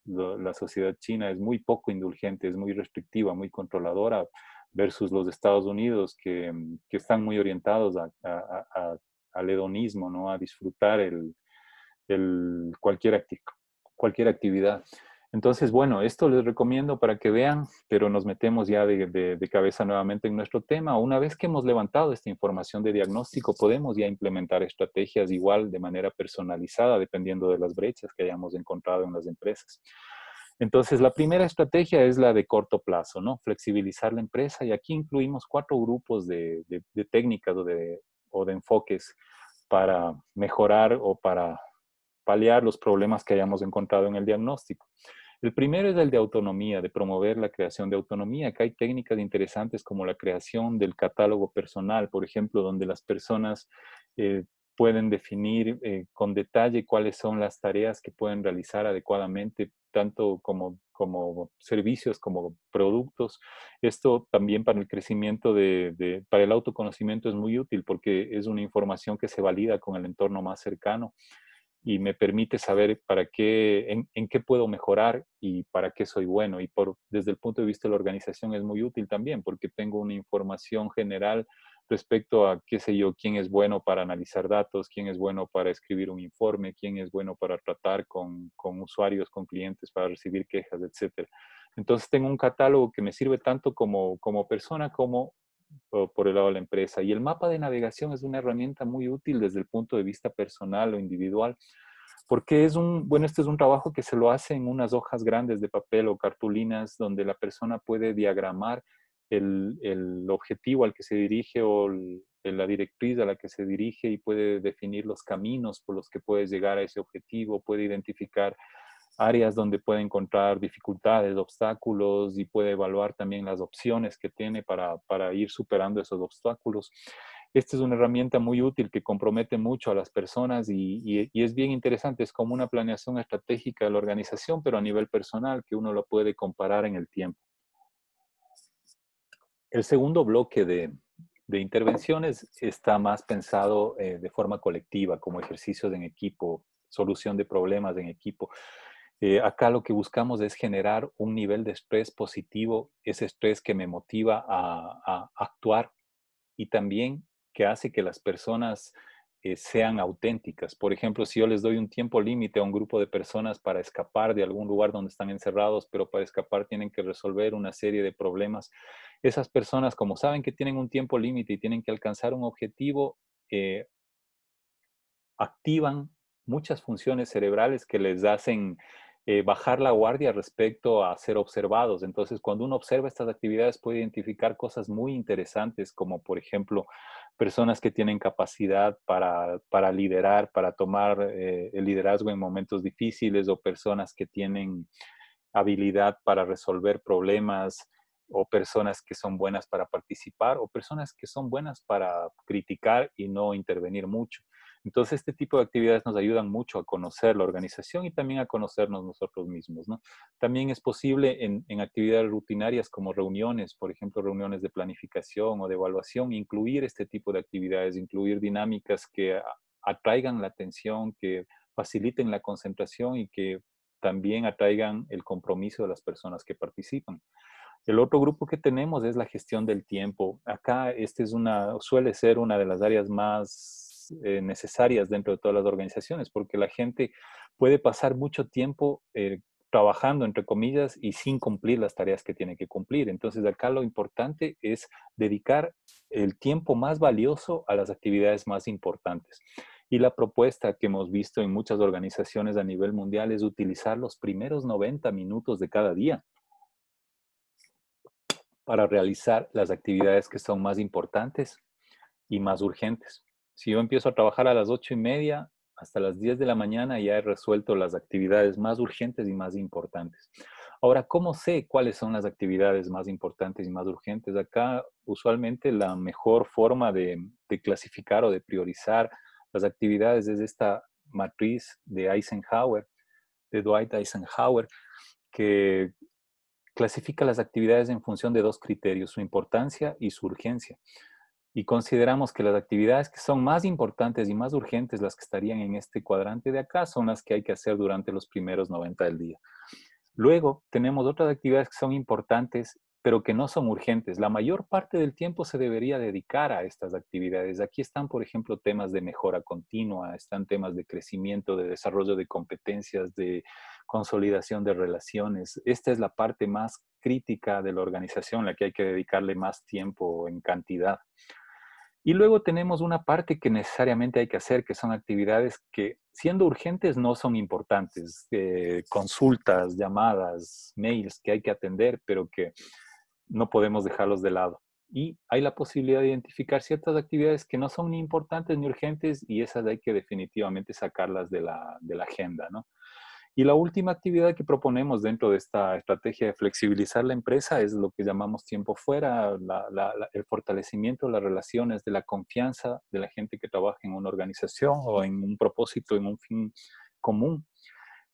La sociedad china es muy poco indulgente, es muy restrictiva, muy controladora, versus los Estados Unidos que están muy orientados al hedonismo, ¿no? A disfrutar cualquier actividad. Entonces, bueno, esto les recomiendo para que vean, pero nos metemos ya de cabeza nuevamente en nuestro tema. Una vez que hemos levantado esta información de diagnóstico, podemos ya implementar estrategias igual de manera personalizada, dependiendo de las brechas que hayamos encontrado en las empresas. Entonces, la primera estrategia es la de corto plazo, ¿no? Flexibilizar la empresa, y aquí incluimos 4 grupos de técnicas o de enfoques para mejorar o para paliar los problemas que hayamos encontrado en el diagnóstico. El primero es el de autonomía, de promover la creación de autonomía. Acá hay técnicas interesantes como la creación del catálogo personal, por ejemplo, donde las personas eh, pueden definir con detalle cuáles son las tareas que pueden realizar adecuadamente, tanto como servicios como productos. Esto también para el crecimiento para el autoconocimiento es muy útil porque es una información que se valida con el entorno más cercano y me permite saber en qué puedo mejorar y para qué soy bueno. Y desde el punto de vista de la organización es muy útil también porque tengo una información general respecto a, qué sé yo, quién es bueno para analizar datos, quién es bueno para escribir un informe, quién es bueno para tratar con usuarios, con clientes, para recibir quejas, etcétera. Entonces tengo un catálogo que me sirve tanto como persona como por el lado de la empresa. Y el mapa de navegación es una herramienta muy útil desde el punto de vista personal o individual, porque este es un trabajo que se lo hace en unas hojas grandes de papel o cartulinas donde la persona puede diagramar el objetivo al que se dirige o la directriz a la que se dirige, y puede definir los caminos por los que puede llegar a ese objetivo, puede identificar áreas donde puede encontrar dificultades, obstáculos, y puede evaluar también las opciones que tiene para ir superando esos obstáculos. Esta es una herramienta muy útil que compromete mucho a las personas y es bien interesante. Es como una planeación estratégica de la organización, pero a nivel personal, que uno lo puede comparar en el tiempo. El segundo bloque de intervenciones está más pensado de forma colectiva, como ejercicios en equipo, solución de problemas en equipo. Acá lo que buscamos es generar un nivel de estrés positivo, ese estrés que me motiva a actuar y también que hace que las personas sean auténticas. Por ejemplo, si yo les doy un tiempo límite a un grupo de personas para escapar de algún lugar donde están encerrados, pero para escapar tienen que resolver una serie de problemas, esas personas, como saben que tienen un tiempo límite y tienen que alcanzar un objetivo, eh, activan muchas funciones cerebrales que les hacen bajar la guardia respecto a ser observados. Entonces, cuando uno observa estas actividades, puede identificar cosas muy interesantes, como por ejemplo, personas que tienen capacidad para liderar, para tomar el liderazgo en momentos difíciles, o personas que tienen habilidad para resolver problemas, o personas que son buenas para participar, o personas que son buenas para criticar y no intervenir mucho. Entonces, este tipo de actividades nos ayudan mucho a conocer la organización y también a conocernos nosotros mismos, ¿no? También es posible en actividades rutinarias como reuniones, por ejemplo, reuniones de planificación o de evaluación, incluir este tipo de actividades, incluir dinámicas que atraigan la atención, que faciliten la concentración y que también atraigan el compromiso de las personas que participan. El otro grupo que tenemos es la gestión del tiempo. Acá suele ser una de las áreas más necesarias dentro de todas las organizaciones, porque la gente puede pasar mucho tiempo trabajando, entre comillas, y sin cumplir las tareas que tiene que cumplir. Entonces, acá lo importante es dedicar el tiempo más valioso a las actividades más importantes. Y la propuesta que hemos visto en muchas organizaciones a nivel mundial es utilizar los primeros 90 minutos de cada día para realizar las actividades que son más importantes y más urgentes. Si yo empiezo a trabajar a las 8:30 hasta las 10 de la mañana, ya he resuelto las actividades más urgentes y más importantes. Ahora, ¿cómo sé cuáles son las actividades más importantes y más urgentes? Acá, usualmente, la mejor forma de clasificar o de priorizar las actividades es esta matriz de Eisenhower, de Dwight Eisenhower, que clasifica las actividades en función de dos criterios, su importancia y su urgencia. Y consideramos que las actividades que son más importantes y más urgentes, las que estarían en este cuadrante de acá, son las que hay que hacer durante los primeros 90 del día. Luego tenemos otras actividades que son importantes, pero que no son urgentes. La mayor parte del tiempo se debería dedicar a estas actividades. Aquí están, por ejemplo, temas de mejora continua, están temas de crecimiento, de desarrollo de competencias, de consolidación de relaciones. Esta es la parte más crítica de la organización, la que hay que dedicarle más tiempo en cantidad. Y luego tenemos una parte que necesariamente hay que hacer, que son actividades que, siendo urgentes, no son importantes. Consultas, llamadas, mails que hay que atender, pero que no podemos dejarlos de lado. Y hay la posibilidad de identificar ciertas actividades que no son ni importantes ni urgentes, y esas hay que definitivamente sacarlas de la agenda, ¿no? Y la última actividad que proponemos dentro de esta estrategia de flexibilizar la empresa es lo que llamamos tiempo fuera, el fortalecimiento de las relaciones, de la confianza de la gente que trabaja en una organización o en un propósito, en un fin común.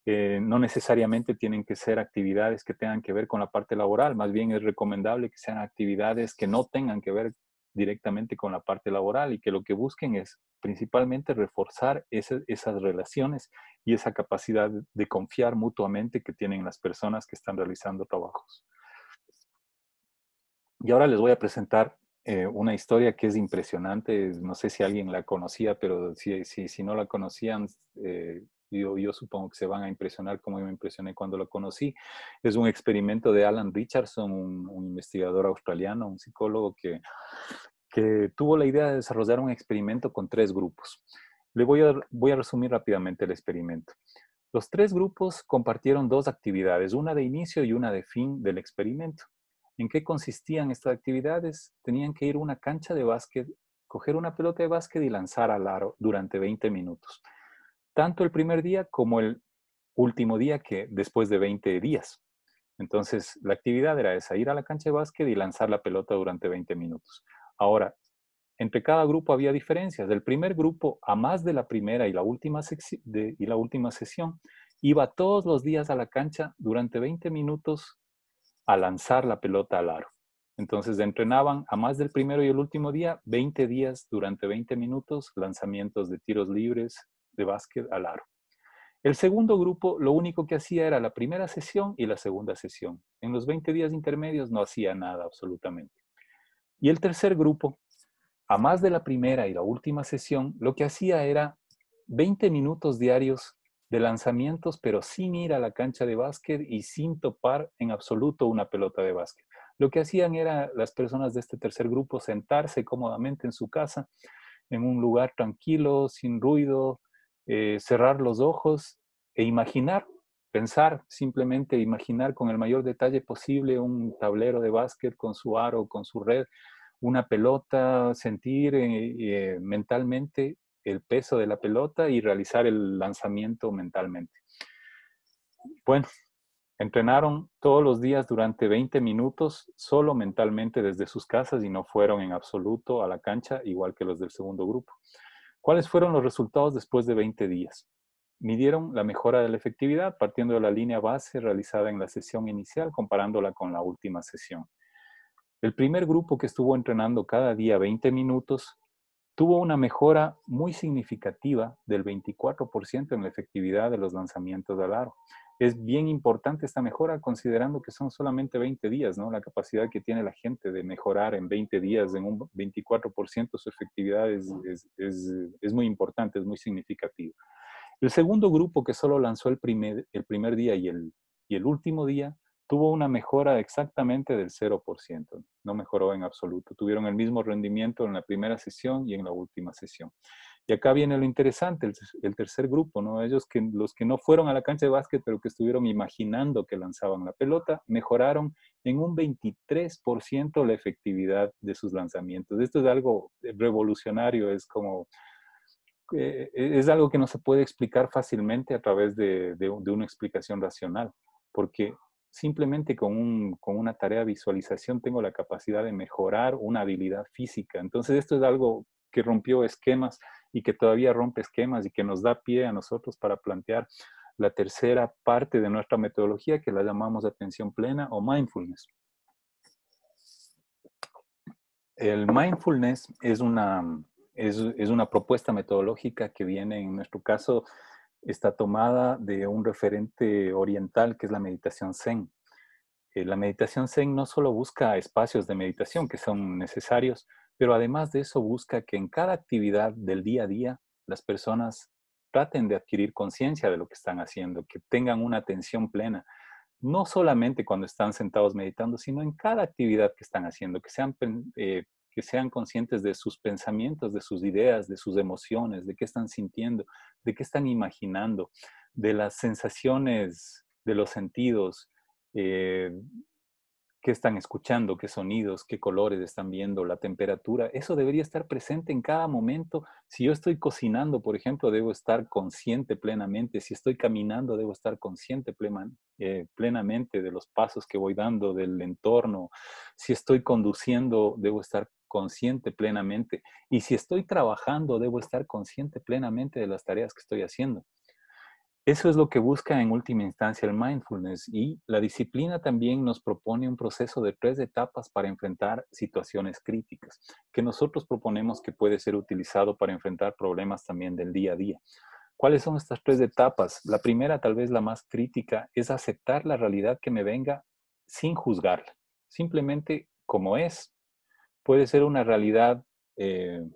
No necesariamente tienen que ser actividades que tengan que ver con la parte laboral, más bien es recomendable que sean actividades que no tengan que ver directamente con la parte laboral y que lo que busquen es principalmente reforzar esas relaciones y esa capacidad de confiar mutuamente que tienen las personas que están realizando trabajos. Y ahora les voy a presentar una historia que es impresionante. No sé si alguien la conocía, pero si no la conocían, yo supongo que se van a impresionar como yo me impresioné cuando lo conocí. Es un experimento de Alan Richardson, un investigador australiano, un psicólogo que tuvo la idea de desarrollar un experimento con 3 grupos. Voy a resumir rápidamente el experimento. Los 3 grupos compartieron 2 actividades, una de inicio y una de fin del experimento. ¿En qué consistían estas actividades? Tenían que ir a una cancha de básquet, coger una pelota de básquet y lanzar al aro durante 20 minutos. Tanto el primer día como el último día, que después de 20 días. Entonces, la actividad era esa, ir a la cancha de básquet y lanzar la pelota durante 20 minutos. Ahora, entre cada grupo había diferencias. Del primer grupo, a más de la primera y la última sesión, iba todos los días a la cancha durante 20 minutos a lanzar la pelota al aro. Entonces entrenaban a más del primero y el último día, 20 días durante 20 minutos, lanzamientos de tiros libres de básquet al aro. El segundo grupo lo único que hacía era la primera sesión y la segunda sesión. En los 20 días intermedios no hacía nada absolutamente. Y el tercer grupo, a más de la primera y la última sesión, lo que hacía era 20 minutos diarios de lanzamientos, pero sin ir a la cancha de básquet y sin topar en absoluto una pelota de básquet. Lo que hacían era las personas de este tercer grupo sentarse cómodamente en su casa, en un lugar tranquilo, sin ruido, cerrar los ojos e imaginar, pensar, simplemente imaginar con el mayor detalle posible un tablero de básquet con su aro, con su red, una pelota, sentir mentalmente el peso de la pelota y realizar el lanzamiento mentalmente. Bueno, Entrenaron todos los días durante 20 minutos, solo mentalmente desde sus casas y no fueron en absoluto a la cancha, igual que los del segundo grupo. ¿Cuáles fueron los resultados después de 20 días? Midieron la mejora de la efectividad partiendo de la línea base realizada en la sesión inicial, comparándola con la última sesión. El primer grupo que estuvo entrenando cada día 20 minutos tuvo una mejora muy significativa del 24% en la efectividad de los lanzamientos al aro. Es bien importante esta mejora considerando que son solamente 20 días, ¿no? La capacidad que tiene la gente de mejorar en 20 días en un 24% su efectividad es muy importante, es muy significativo. El segundo grupo que solo lanzó el primer día y el último día tuvo una mejora exactamente del 0%. No mejoró en absoluto. Tuvieron el mismo rendimiento en la primera sesión y en la última sesión. Y acá viene lo interesante, el tercer grupo, ¿no? Los que no fueron a la cancha de básquet, pero que estuvieron imaginando que lanzaban la pelota, mejoraron en un 23% la efectividad de sus lanzamientos. Esto es algo revolucionario, es algo que no se puede explicar fácilmente a través de una explicación racional, porque simplemente con una tarea de visualización tengo la capacidad de mejorar una habilidad física. Entonces esto es algo que rompió esquemas y que todavía rompe esquemas y que nos da pie a nosotros para plantear la tercera parte de nuestra metodología, que la llamamos atención plena o mindfulness. El mindfulness es una propuesta metodológica que viene, en nuestro caso, está tomada de un referente oriental que es la meditación Zen. La meditación Zen no solo busca espacios de meditación que son necesarios, pero además de eso busca que en cada actividad del día a día las personas traten de adquirir conciencia de lo que están haciendo, que tengan una atención plena, no solamente cuando están sentados meditando, sino en cada actividad que están haciendo, que sean conscientes de sus pensamientos, de sus ideas, de sus emociones, de qué están sintiendo, de qué están imaginando, de las sensaciones de los sentidos, eh, qué están escuchando, qué sonidos, qué colores están viendo, la temperatura. Eso debería estar presente en cada momento. Si yo estoy cocinando, por ejemplo, debo estar consciente plenamente. Si estoy caminando, debo estar consciente plenamente de los pasos que voy dando, del entorno. Si estoy conduciendo, debo estar consciente plenamente. Y si estoy trabajando, debo estar consciente plenamente de las tareas que estoy haciendo. Eso es lo que busca en última instancia el mindfulness, y la disciplina también nos propone un proceso de 3 etapas para enfrentar situaciones críticas, que nosotros proponemos que puede ser utilizado para enfrentar problemas también del día a día. ¿Cuáles son estas 3 etapas? La primera, tal vez la más crítica, es aceptar la realidad que me venga sin juzgarla, simplemente como es. Puede ser una realidad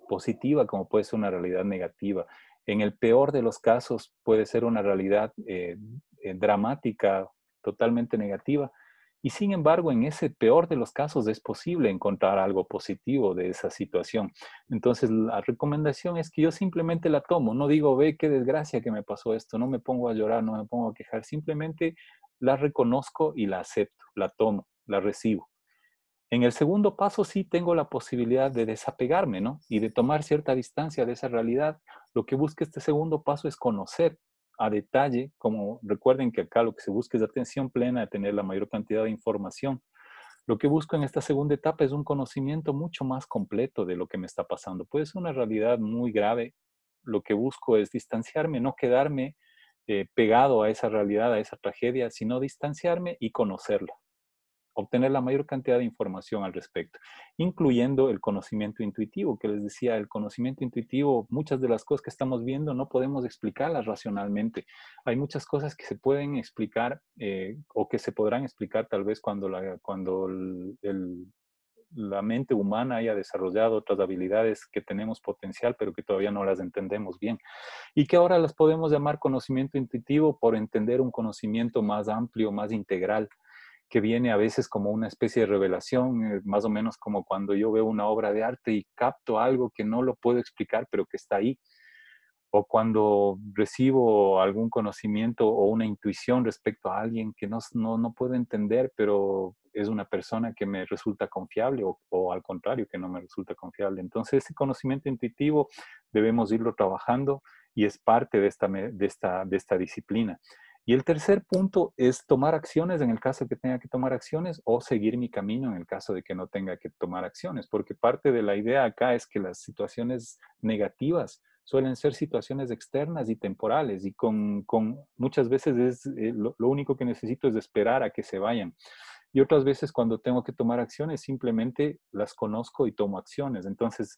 positiva como puede ser una realidad negativa. En el peor de los casos puede ser una realidad dramática, totalmente negativa. Y sin embargo, en ese peor de los casos es posible encontrar algo positivo de esa situación. Entonces, la recomendación es que yo simplemente la tomo. No digo, ve qué desgracia que me pasó esto. No me pongo a llorar, no me pongo a quejar. Simplemente la reconozco y la acepto, la tomo, la recibo. En el segundo paso sí tengo la posibilidad de desapegarme, ¿no? Y de tomar cierta distancia de esa realidad. Lo que busca este segundo paso es conocer a detalle, como recuerden que acá lo que se busca es atención plena, de tener la mayor cantidad de información. Lo que busco en esta segunda etapa es un conocimiento mucho más completo de lo que me está pasando. Puede ser una realidad muy grave. Lo que busco es distanciarme, no quedarme pegado a esa realidad, a esa tragedia, sino distanciarme y conocerla, obtener la mayor cantidad de información al respecto, incluyendo el conocimiento intuitivo, que les decía, el conocimiento intuitivo, muchas de las cosas que estamos viendo no podemos explicarlas racionalmente. Hay muchas cosas que se pueden explicar o que se podrán explicar tal vez la mente humana haya desarrollado otras habilidades que tenemos potencial, pero que todavía no las entendemos bien. Y que ahora las podemos llamar conocimiento intuitivo por entender un conocimiento más amplio, más integral, que viene a veces como una especie de revelación, más o menos como cuando yo veo una obra de arte y capto algo que no lo puedo explicar, pero que está ahí. O cuando recibo algún conocimiento o una intuición respecto a alguien que no puedo entender, pero es una persona que me resulta confiable, o al contrario, que no me resulta confiable. Entonces, ese conocimiento intuitivo debemos irlo trabajando y es parte de esta disciplina. Y el tercer punto es tomar acciones en el caso de que tenga que tomar acciones o seguir mi camino en el caso de que no tenga que tomar acciones, porque parte de la idea acá es que las situaciones negativas suelen ser situaciones externas y temporales y con muchas veces lo único que necesito es esperar a que se vayan. Y otras veces cuando tengo que tomar acciones simplemente las conozco y tomo acciones. Entonces,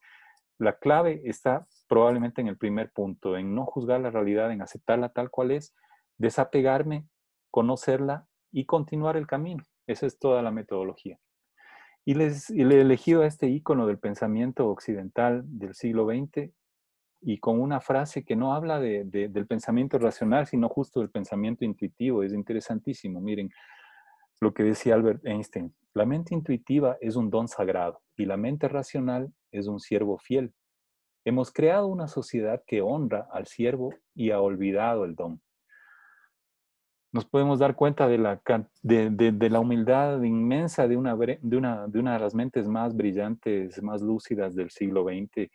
la clave está probablemente en el primer punto, en no juzgar la realidad, en aceptarla tal cual es, desapegarme, conocerla y continuar el camino. Esa es toda la metodología. Y le he elegido a este ícono del pensamiento occidental del siglo XX y con una frase que no habla del pensamiento racional, sino justo del pensamiento intuitivo. Es interesantísimo. Miren lo que decía Albert Einstein. La mente intuitiva es un don sagrado y la mente racional es un siervo fiel. Hemos creado una sociedad que honra al siervo y ha olvidado el don. Nos podemos dar cuenta de la humildad inmensa de una de las mentes más brillantes, más lúcidas del siglo XX,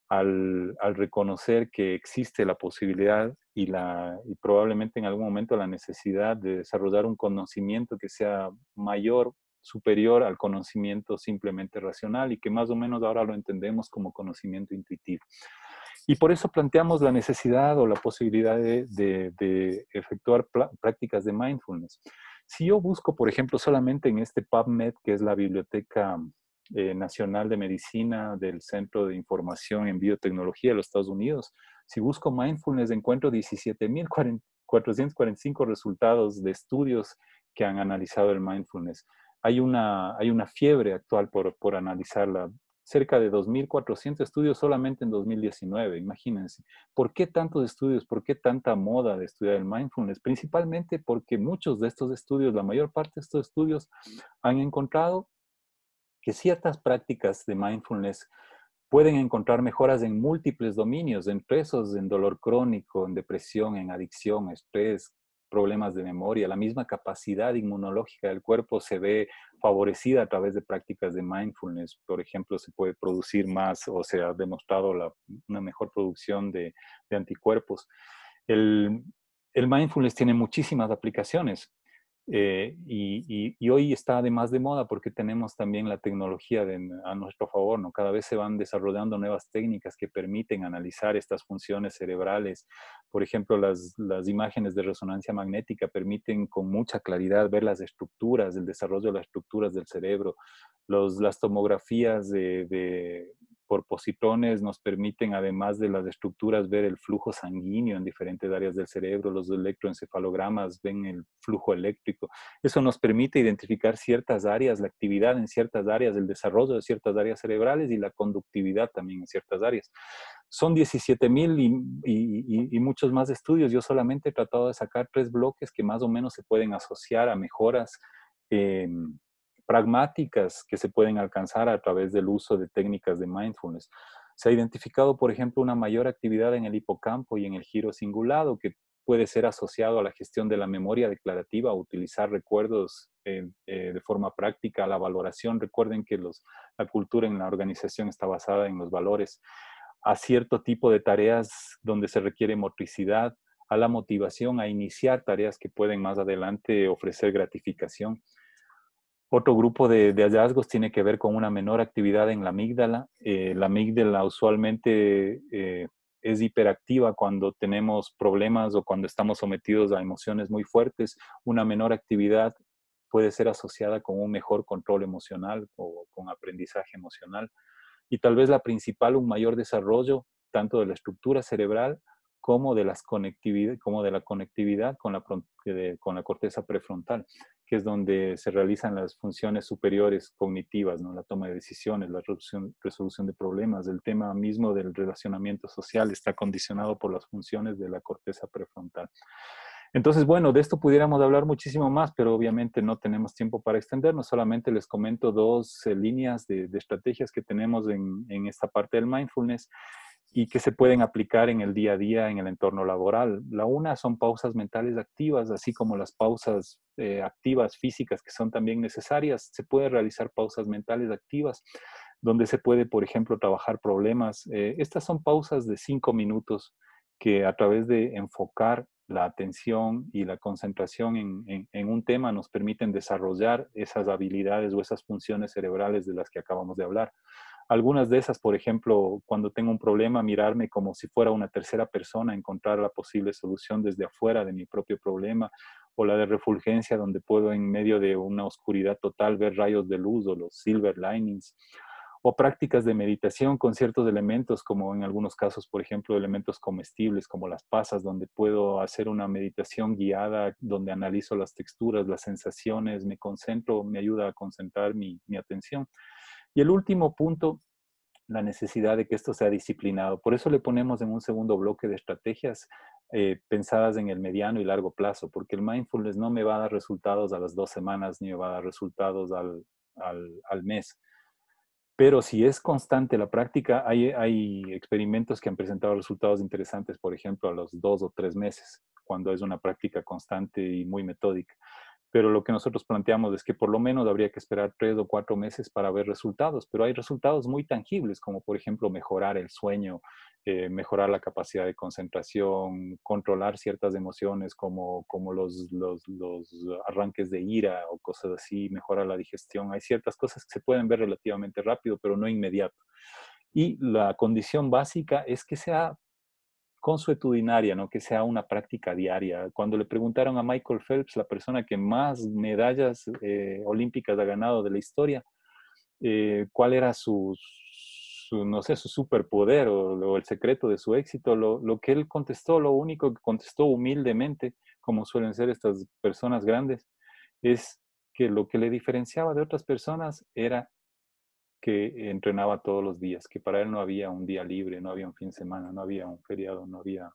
al reconocer que existe la posibilidad y probablemente en algún momento la necesidad de desarrollar un conocimiento que sea mayor, superior al conocimiento simplemente racional y que más o menos ahora lo entendemos como conocimiento intuitivo. Y por eso planteamos la necesidad o la posibilidad de efectuar prácticas de mindfulness. Si yo busco, por ejemplo, solamente en este PubMed, que es la Biblioteca Nacional de Medicina del Centro de Información en Biotecnología de los Estados Unidos, si busco mindfulness, encuentro 17.445 resultados de estudios que han analizado el mindfulness. Hay una fiebre actual por analizarla, cerca de 2.400 estudios solamente en 2019, imagínense. ¿Por qué tantos estudios? ¿Por qué tanta moda de estudiar el mindfulness? Principalmente porque muchos de estos estudios, la mayor parte de estos estudios, han encontrado que ciertas prácticas de mindfulness pueden encontrar mejoras en múltiples dominios, entre esos en dolor crónico, en depresión, en adicción, estrés, problemas de memoria. La misma capacidad inmunológica del cuerpo se ve favorecida a través de prácticas de mindfulness. Por ejemplo, se puede producir más o se ha demostrado una mejor producción de anticuerpos. El, el mindfulness tiene muchísimas aplicaciones. Y hoy está además de moda porque tenemos también la tecnología a nuestro favor, ¿no? Cada vez se van desarrollando nuevas técnicas que permiten analizar estas funciones cerebrales. Por ejemplo, las imágenes de resonancia magnética permiten con mucha claridad ver las estructuras, el desarrollo de las estructuras del cerebro. Las tomografías por positrones nos permiten, además de las estructuras, ver el flujo sanguíneo en diferentes áreas del cerebro. Los electroencefalogramas ven el flujo eléctrico. Eso nos permite identificar ciertas áreas, la actividad en ciertas áreas, el desarrollo de ciertas áreas cerebrales y la conductividad también en ciertas áreas. Son 17.000 y muchos más estudios. Yo solamente he tratado de sacar 3 bloques que más o menos se pueden asociar a mejoras pragmáticas que se pueden alcanzar a través del uso de técnicas de mindfulness. Se ha identificado, por ejemplo, una mayor actividad en el hipocampo y en el giro cingulado, que puede ser asociado a la gestión de la memoria declarativa, a utilizar recuerdos de forma práctica, a la valoración. Recuerden que la cultura en la organización está basada en los valores, a cierto tipo de tareas donde se requiere motricidad, a la motivación, a iniciar tareas que pueden más adelante ofrecer gratificación. Otro grupo de hallazgos tiene que ver con una menor actividad en la amígdala. La amígdala usualmente es hiperactiva cuando tenemos problemas o cuando estamos sometidos a emociones muy fuertes. Una menor actividad puede ser asociada con un mejor control emocional o con aprendizaje emocional. Y tal vez la principal, un mayor desarrollo tanto de la estructura cerebral como de la conectividad con la corteza prefrontal, que es donde se realizan las funciones superiores cognitivas, ¿no? La toma de decisiones, la resolución de problemas. El tema mismo del relacionamiento social está condicionado por las funciones de la corteza prefrontal. Entonces, bueno, de esto pudiéramos hablar muchísimo más, pero obviamente no tenemos tiempo para extendernos. Solamente les comento 2 líneas de estrategias que tenemos en esta parte del mindfulness y que se pueden aplicar en el día a día, en el entorno laboral. La una son pausas mentales activas, así como las pausas activas físicas que son también necesarias. Se puede realizar pausas mentales activas, donde se puede, por ejemplo, trabajar problemas. Estas son pausas de 5 minutos que a través de enfocar la atención y la concentración en un tema nos permiten desarrollar esas habilidades o esas funciones cerebrales de las que acabamos de hablar. Algunas de esas, por ejemplo, cuando tengo un problema, mirarme como si fuera una tercera persona, encontrar la posible solución desde afuera de mi propio problema, o la de refulgencia, donde puedo en medio de una oscuridad total ver rayos de luz o los silver linings, o prácticas de meditación con ciertos elementos, como en algunos casos, por ejemplo, elementos comestibles como las pasas, donde puedo hacer una meditación guiada, donde analizo las texturas, las sensaciones, me concentro, me ayuda a concentrar mi atención. Y el último punto, la necesidad de que esto sea disciplinado. Por eso le ponemos en un segundo bloque de estrategias pensadas en el mediano y largo plazo, porque el mindfulness no me va a dar resultados a las 2 semanas, ni me va a dar resultados al mes. Pero si es constante la práctica, hay experimentos que han presentado resultados interesantes, por ejemplo, a los 2 o 3 meses, cuando es una práctica constante y muy metódica. Pero lo que nosotros planteamos es que por lo menos habría que esperar 3 o 4 meses para ver resultados, pero hay resultados muy tangibles, como por ejemplo mejorar el sueño, mejorar la capacidad de concentración, controlar ciertas emociones como los arranques de ira o cosas así, mejorar la digestión. Hay ciertas cosas que se pueden ver relativamente rápido, pero no inmediato. Y la condición básica es que sea consuetudinaria, ¿no? Que sea una práctica diaria. Cuando le preguntaron a Michael Phelps, la persona que más medallas olímpicas ha ganado de la historia, cuál era no sé, su superpoder o el secreto de su éxito, lo que él contestó, lo único que contestó humildemente, como suelen ser estas personas grandes, es que lo que le diferenciaba de otras personas era que entrenaba todos los días, que para él no había un día libre, no había un fin de semana, no había un feriado, no había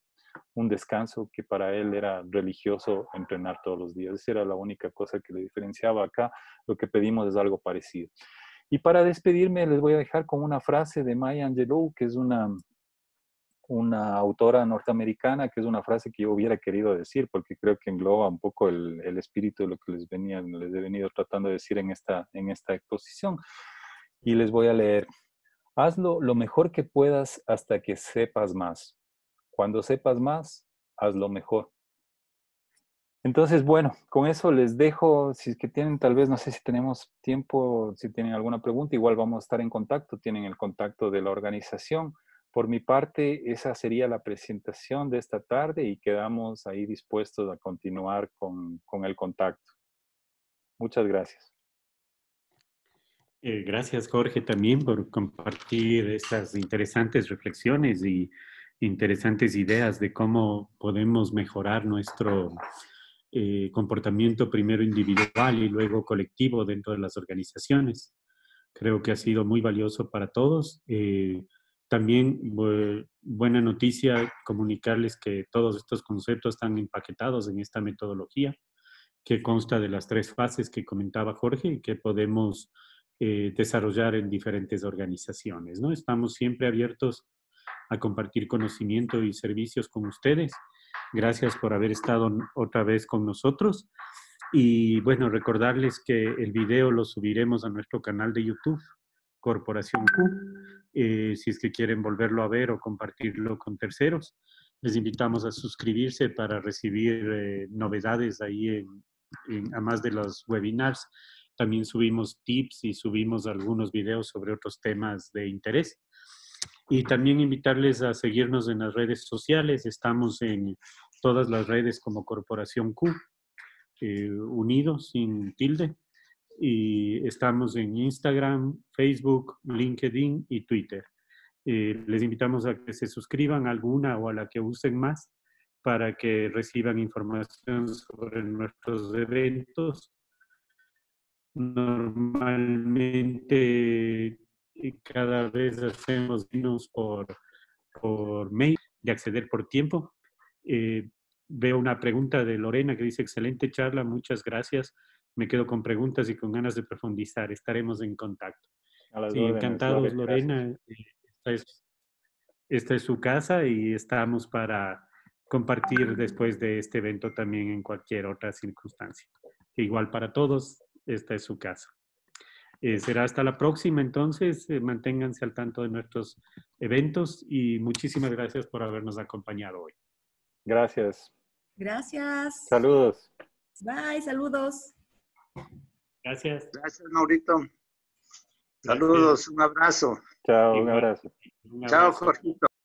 un descanso, que para él era religioso entrenar todos los días. Esa era la única cosa que le diferenciaba. Acá lo que pedimos es algo parecido. Y para despedirme les voy a dejar con una frase de Maya Angelou, que es una autora norteamericana, que es una frase que yo hubiera querido decir, porque creo que engloba un poco el espíritu de lo que les he venido tratando de decir en esta exposición. Y les voy a leer: hazlo lo mejor que puedas hasta que sepas más. Cuando sepas más, hazlo mejor. Entonces, bueno, con eso les dejo. Si es que tienen, tal vez, no sé si tenemos tiempo, si tienen alguna pregunta, igual vamos a estar en contacto. Tienen el contacto de la organización. Por mi parte, esa sería la presentación de esta tarde y quedamos ahí dispuestos a continuar con el contacto. Muchas gracias. Gracias, Jorge, también por compartir estas interesantes reflexiones y interesantes ideas de cómo podemos mejorar nuestro comportamiento primero individual y luego colectivo dentro de las organizaciones. Creo que ha sido muy valioso para todos. También buena noticia comunicarles que todos estos conceptos están empaquetados en esta metodología que consta de las 3 fases que comentaba Jorge y que podemos desarrollar en diferentes organizaciones, ¿no? Estamos siempre abiertos a compartir conocimiento y servicios con ustedes. Gracias por haber estado otra vez con nosotros. Y bueno, recordarles que el video lo subiremos a nuestro canal de YouTube, Corporación Q. Si es que quieren volverlo a ver o compartirlo con terceros, les invitamos a suscribirse para recibir novedades ahí además de los webinars. También subimos tips y subimos algunos videos sobre otros temas de interés. Y también invitarles a seguirnos en las redes sociales. Estamos en todas las redes como Corporación Q, unidos, sin tilde. Y estamos en Instagram, Facebook, LinkedIn y Twitter. Les invitamos a que se suscriban a alguna o a la que usen más para que reciban información sobre nuestros eventos. Normalmente cada vez hacemos menos por mail, de acceder por tiempo. Veo una pregunta de Lorena que dice: excelente charla, muchas gracias. Me quedo con preguntas y con ganas de profundizar. Estaremos en contacto. A las Sí, órdenes, encantados, Lore. Gracias. Lorena. Esta es su casa y estamos para compartir después de este evento también en cualquier otra circunstancia. Igual para todos, esta es su casa. Será hasta la próxima, entonces, manténganse al tanto de nuestros eventos y muchísimas gracias por habernos acompañado hoy. Gracias. Gracias. Saludos. Bye, saludos. Gracias. Gracias, Maurito. Saludos, un abrazo. Chao, un Igual. abrazo. Un Chao, abrazo. Jorgito.